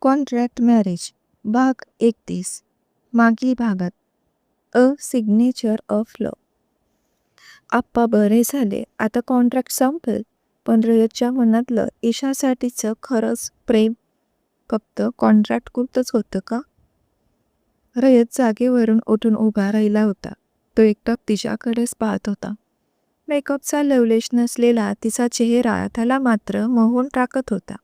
Contract marriage भाग 31. मागील भागात अ सिग्नेचर ऑफ लव्ह. आप्पा बरे झाले, आता कॉन्ट्रॅक्ट संपेल. पण रयतच्या मनातलं ईशासाठीचं खरंच प्रेम फक्त कॉन्ट्रॅक्ट पुरतंच होतं का? रयत जागेवरून उठून उभा राहिला होता. तो एकटक तिच्याकडेच पाहत होता. मेकअपचा लवलेश नसलेला तिचा चेहरा त्याला मात्र मोहून टाकत होता.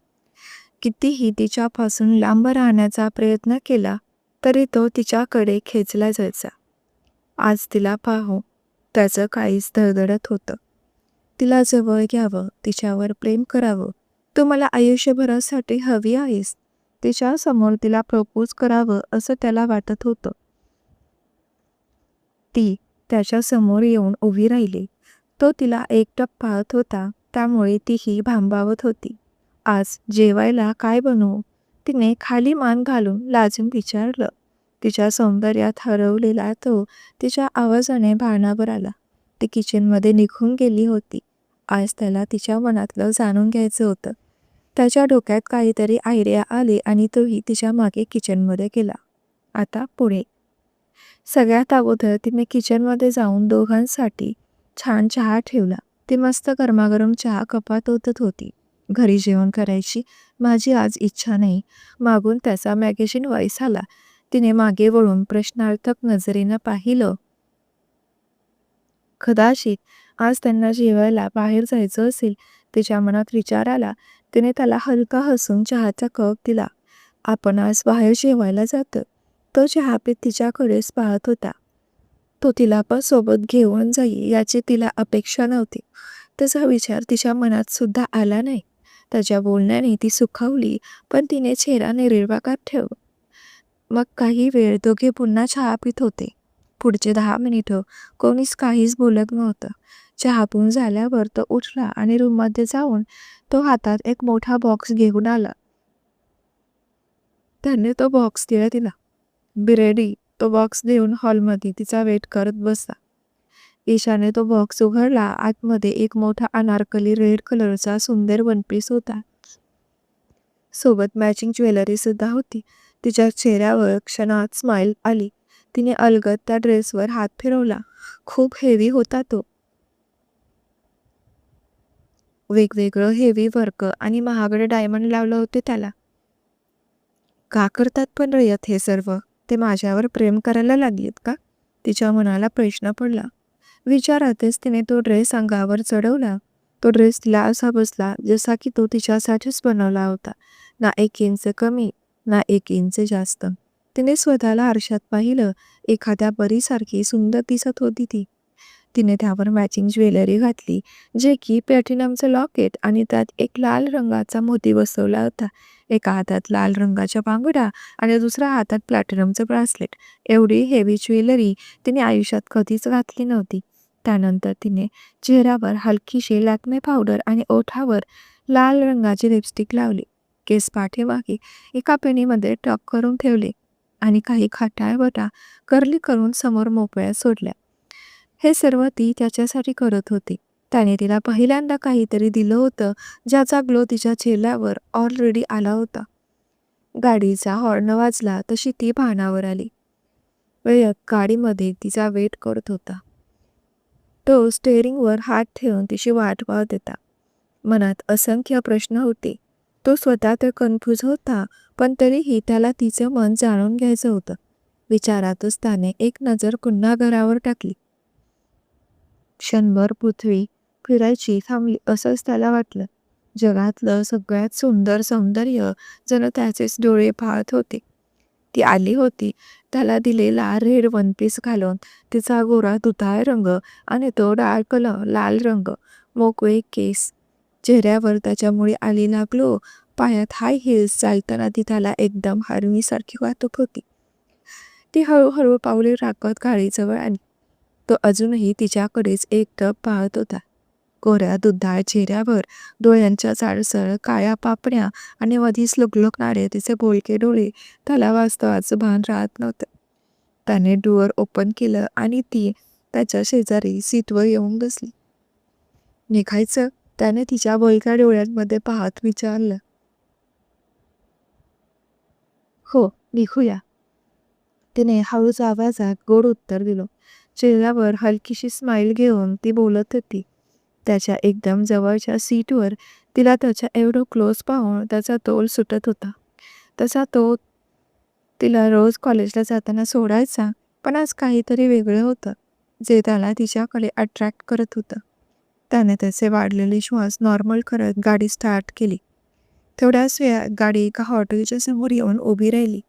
कितीही तिच्यापासून लांब राहण्याचा प्रयत्न केला तरी तो तिच्याकडे खेचला जायचा. आज तिला पाहून त्याचं काहीच धडधडत होतं. तिला जवळ घ्यावं, तिच्यावर प्रेम करावं. तू मला आयुष्यभरासाठी हवी आहेस. तिच्यासमोर तिला प्रपोज करावं असं त्याला वाटत होतं. ती त्याच्यासमोर येऊन उभी राहिली. तो तिला एकटक पाहत होता, त्यामुळे तीही भांबावत होती. आज जेवायला काय बनवू? तिने खाली मान घालून लाजून विचारलं. तिच्या सौंदर्यात हरवलेला तो तिच्या आवाजाने भानावर आला. ती किचनमध्ये निघून गेली होती. आज त्याला तिच्या मनातलं जाणून घ्यायचं होतं. त्याच्या डोक्यात काहीतरी आयडिया आली आणि तोही तिच्या मागे किचनमध्ये गेला. आता पुढे. सगळ्यात अगोदर तिने किचनमध्ये जाऊन दोघांसाठी छान चहा ठेवला. ती मस्त गरमागरम चहा कपात ओतत होती. घरी जेवण करायची माझी आज इच्छा नाही, मागून त्याचा मॅगॅझिन व्हॉइस आला. तिने मागे वळून प्रश्नार्थक नजरेनं पाहिलं. कदाचित आज त्यांना जेवायला बाहेर जायचं असेल. तिच्या मनात विचार आला. तिने त्याला हलका हसून चहाचा कप दिला. आपण आज बाहेर जेवायला जातं. तो चहा पीत तिच्याकडेच पाहत होता. तो तिला पण सोबत घेऊन जाईल याची तिला अपेक्षा नव्हती. त्याचा विचार तिच्या मनात सुद्धा आला नाही. त्याच्या बोलण्याने ती सुखावली, पण तिने चेहरा निर्विकार ठेवला. मग काही वेळ दोघे पुन्हा चहा पित होते. पुढचे 10 मिनिटं कोणीच काहीच बोलत नव्हतं. चहा पिऊन झाल्यावर तो उठला आणि रूममध्ये जाऊन तो हातात एक मोठा बॉक्स घेऊन आला. त्याने तो बॉक्स तिला दिला. Be ready. तो बॉक्स देऊन हॉलमध्ये तिचा वेट करत बसला. ईशाने तो बॉक्स उघडला. आतमध्ये एक मोठा अनारकली रेड कलरचा सुंदर वनपीस होता. सोबत मॅचिंग ज्वेलरी सुद्धा होती. तिच्या चेहऱ्यावर क्षणात स्माईल आली. तिने अलगद त्या ड्रेसवर हात फिरवला. खूप हेवी होता तो. वेगवेगळं हेवी वर्क आणि महागडे डायमंड लावलं होते त्याला. का करतात पण रयत हे सर्व? ते माझ्यावर प्रेम करायला लागलेत का? तिच्या मनाला प्रश्न पडला. विचारातच तिने तो ड्रेस अंगावर चढवला. तो ड्रेस तिला असा बसला जसा की तो तिच्यासाठीच बनवला होता. ना 1 इंच कमी, ना 1 इंच जास्त. तिने स्वतःला आरशात पाहिलं. एखाद्या परीसारखी सुंदर दिसत होती ती. तिने त्यावर मॅचिंग ज्वेलरी घातली, जे की प्लॅटिनमचं लॉकेट आणि त्यात एक लाल रंगाचा मोती बसवला होता. एका हातात लाल रंगाच्या बांगड्या आणि दुसऱ्या हातात प्लॅटिनमचं ब्रासलेट. एवढी हेवी ज्वेलरी तिने आयुष्यात कधीच घातली नव्हती. त्यानंतर तिने चेहऱ्यावर हलकीशी लॅक्मे पावडर आणि ओठावर लाल रंगाची लिपस्टिक लावली. केस पाठीमागे एका पेनीमध्ये टक करून ठेवले आणि काही खटाळ बटा कर्ली करून समोर मोकळ्या सोडल्या. हे सर्व ती त्याच्यासाठी करत होती. त्याने तिला पहिल्यांदा काहीतरी दिलं होतं, ज्याचा ग्लो तिच्या चेहऱ्यावर ऑलरेडी आला होता. गाडीचा हॉर्न वाजला तशी ती भानावर आली. रयत गाडीमध्ये तिचा वेट करत होता. तो स्टेअरिंगवर हात ठेवून तिची वाट पाहत होता. मनात असंख्य प्रश्न होते. तो स्वतः तर कन्फ्यूज होता, पण तरीही त्याला तिचं मन जाणून घ्यायचं होतं. विचारातच त्याने एक नजर पुन्हा घरावर टाकली. क्षणभर पृथ्वी फिरायची थांबली असंच त्याला वाटलं. जगातलं सगळ्यात सुंदर सौंदर्य जणू त्याचेच डोळे पाहत होते. ती आली होती त्याला दिलेला रेड वनपीस घालून. तिचा गोरा दुधाळ रंग आणि तो डार्क लाल रंग, मोकळे केस, चेहऱ्यावर त्याच्यामुळे आलेला ग्लो, पायात हाय हिल्स चालताना ती त्याला एकदम हरवीसारखी वाटत होती. ती हळूहळू पावले टाकत गाडीजवळ आली. तो अजूनही तिच्याकडेच एकटक पाहत होता. गोऱ्या दुधाळ चेहऱ्यावर डोळ्यांच्या जाडसर काळ्या पापण्या आणि मधीच लुकलुकणारे तिचे बोलके डोळे. त्याला वास्तवाचं भान राहत नव्हतं. त्याने डोअर ओपन केलं आणि ती त्याच्या शेजारी सीटवर येऊन बसली. निघायचं? त्याने तिच्या बोलक्या डोळ्यांमध्ये पाहत विचारलं. हो, निघूया. तिने हळूच आवाजात गोड उत्तर दिलं. चेहऱ्यावर हलकीशी स्माईल घेऊन ती बोलत होती. त्याच्या एकदम जवळच्या सीटवर तिला त्याच्या एवढं क्लोज पाहून त्याचा तोल सुटत होता. तसा तो तिला रोज कॉलेजला जाताना सोडायचा, पण आज काहीतरी वेगळं होतं, जे त्याला तिच्याकडे अट्रॅक्ट करत होतं. त्याने त्याचे वाढलेले श्वास नॉर्मल करत गाडी स्टार्ट केली. थोड्याच वेळात गाडी एका हॉटेलच्या समोर येऊन उभी राहिली.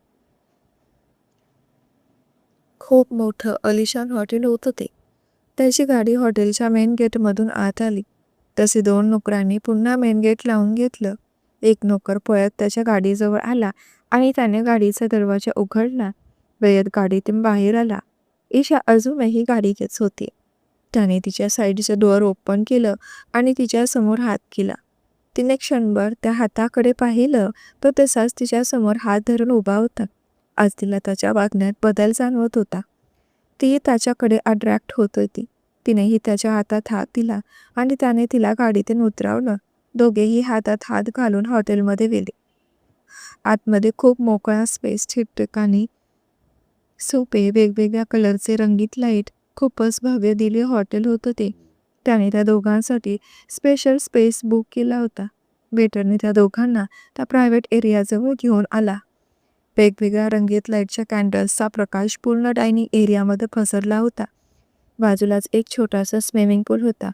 खूप मोठं अलिशान हॉटेल होतं ते. त्याची गाडी हॉटेलच्या मेन गेटमधून आत आली. तसे 2 नोकरांनी पुन्हा मेन गेट लावून घेतलं. एक नोकर पळत त्याच्या गाडीजवळ आला आणि त्याने गाडीचा दरवाजा उघडला. रयत गाडीतून बाहेर आला. ईशा अजूनही गाडीतच होती. त्याने तिच्या साईडचं डोअर ओपन केलं आणि तिच्यासमोर हात केला. तिने क्षणभर त्या हाताकडे पाहिलं, तो तसाच तिच्यासमोर हात धरून उभा होता. आज तिला त्याच्या वागण्यात बदल जाणवत होता. ती त्याच्याकडे अट्रॅक्ट होत होती. तिनेही त्याच्या हातात हात दिला आणि त्याने तिला गाडीतून उतरवलं. दोघेही हातात हात घालून हॉटेलमध्ये गेले. आतमध्ये खूप मोकळा स्पेस, ठिकठिकाणी सोफे, वेगवेगळ्या कलरचे रंगीत लाईट, खूपच भव्य दिव्य हॉटेल होतं ते. त्याने त्या दोघांसाठी स्पेशल स्पेस बुक केला होता. वेटरने त्या दोघांना त्या प्रायव्हेट एरियाजवळ घेऊन आला. वेगवेगळ्या रंगीत लाईटच्या कॅन्डल्सचा प्रकाश पूर्ण डायनिंग एरियामध्ये पसरला होता. बाजूलाच एक छोटासा स्विमिंग पूल होता,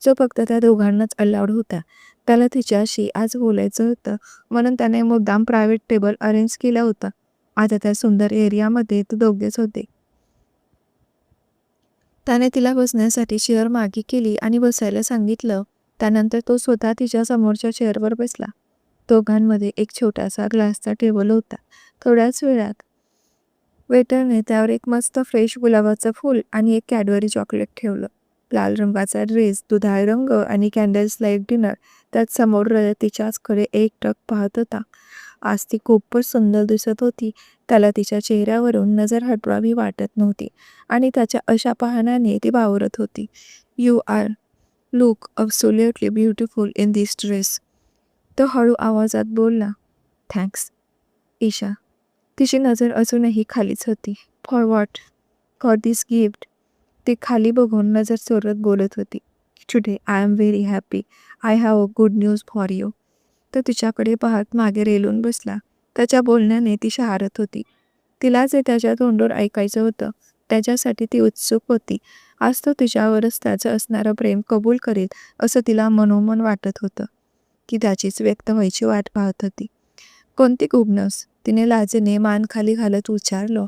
जो फक्त त्या दोघांनाच अलाउड होता. त्याला तिच्याशी आज बोलायचं होतं, म्हणून त्याने मुद्दाम प्रायव्हेट टेबल अरेंज केला होता. आता त्या सुंदर एरियामध्ये ते दोघेच होते. त्याने तिला बसण्यासाठी चेअर मागे केली आणि बसायला सांगितलं. त्यानंतर तो स्वतः तिच्या समोरच्या चेअरवर बसला. दोघांमध्ये एक छोटासा ग्लासचा टेबल होता. थोड्याच वेळात वेटरने त्यावर एक मस्त फ्रेश गुलाबाचं फूल आणि एक कॅडबरी चॉकलेट ठेवलं. लाल रंगाचा ड्रेस, दुधाळ रंग आणि कॅन्डल्स लाईट डिनर. त्यात समोर रयत तिच्याचकडे एकटक पाहत होता. आज ती खूपच सुंदर दिसत होती. त्याला तिच्या चेहऱ्यावरून नजर हटवावी वाटत नव्हती आणि त्याच्या अशा पाहण्याने ती बावरत होती. "You are look absolutely beautiful in this dress." तो हळू आवाजात बोलला. "थँक्स, ईशा." तिची नजर अजूनही खालीच होती. "For what?" "For this gift." ती खाली बघून नजर चोरत बोलत होती. "Today I am very happy. I have a good news for you." तो तिच्याकडे पाहत मागे रेलून बसला. त्याच्या बोलण्याने ती शहारत होती. तिला जे त्याच्या तोंडून ऐकायचं होतं, त्याच्यासाठी ती उत्सुक होती. आज तो तिच्यावरच त्याचं असणारं प्रेम कबूल करेल असं तिला मनोमन वाटत होतं. की त्याचीच व्यक्त व्हायची वाट पाहत होती. "कोणती गुड न्यूज?" तिने लाजेने मान खाली घालत विचारलं.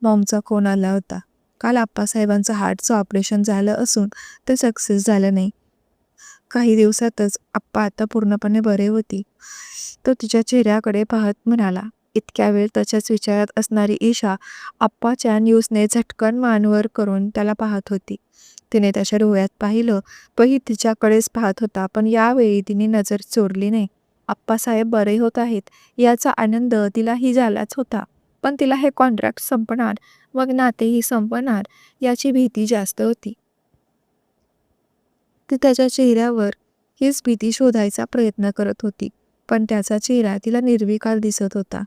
"मॉमचा फोन आला होता. काल आप्पासाहेबांचं हार्टचं ऑपरेशन झालं असून ते सक्सेस झालं नाही. काही दिवसातच आप्पा आता पूर्णपणे बरे होती." तो तिच्या चेहऱ्याकडे पाहत म्हणाला. इतक्या वेळ त्याच्याच विचारात असणारी ईशा आप्पाच्या न्यूजने झटकन मान वर करून त्याला पाहत होती. तिने त्याच्या डोळ्यात पाहिलं, पही तिच्याकडेच पाहत होता, पण यावेळी तिने नजर चोरली नाही. आप्पासाहेब बरे होत आहेत याचा आनंद तिलाही झालाच होता, पण तिला हे कॉन्ट्रॅक्ट संपणार, मग नातेही संपणार याची भीती जास्त होती. ती त्याच्या चेहऱ्यावर हीच भीती शोधायचा प्रयत्न करत होती, पण त्याचा चेहरा तिला निर्विकार दिसत होता.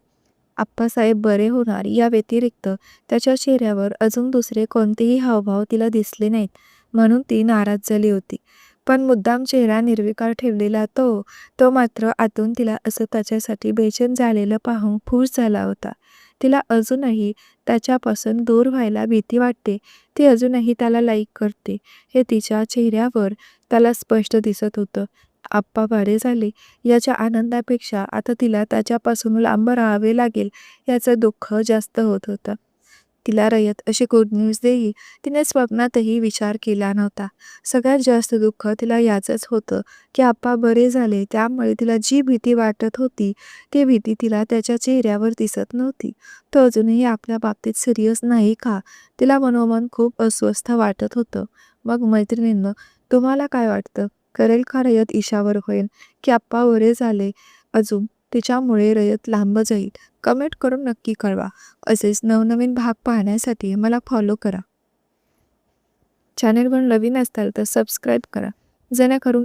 आप्पासाहेब बरे होणार या व्यतिरिक्त त्याच्या चेहऱ्यावर अजून दुसरे कोणतेही हावभाव तिला दिसले नाहीत, म्हणून ती नाराज झाली होती. पण मुद्दाम चेहरा निर्विकार ठेवलेला तो मात्र आतून तिला असं त्याच्यासाठी बेचैन झालेलं पाहून खुश झाला होता. तिला अजूनही त्याच्यापासून दूर व्हायला भीती वाटते. ती अजूनही त्याला लाईक करते हे तिच्या चेहऱ्यावर त्याला स्पष्ट दिसत होतं. आप्पा बरे झाले याच्या आनंदापेक्षा आता तिला त्याच्यापासून लांब राहावे लागेल याचं दुःख जास्त होत होतं. तिला रयत अशी गुड न्यूज देईल तिने स्वप्नातही विचार केला नव्हता. सगळ्यात जास्त दुःख तिला याचंच होतं की आप्पा बरे झाले, त्यामुळे तिला जी भीती वाटत होती ती भीती तिला त्याच्या चेहऱ्यावर दिसत नव्हती. तो अजूनही आपल्या बाबतीत सिरियस नाही का? तिला मनोमन खूप अस्वस्थ वाटत होतं. मग मैत्रिणींनो, तुम्हाला काय वाटतं? करेल का रयत ईशावर होईल की आप्पा बरे झाले अजून तिच्यामुळे रयत लांब जाईल? कमेंट करून नक्की कळवा. असेच नवनवीन भाग पाहण्यासाठी मला फॉलो करा. चॅनेलवर नवीन असताल तर सबस्क्राईब करा, जेणेकरून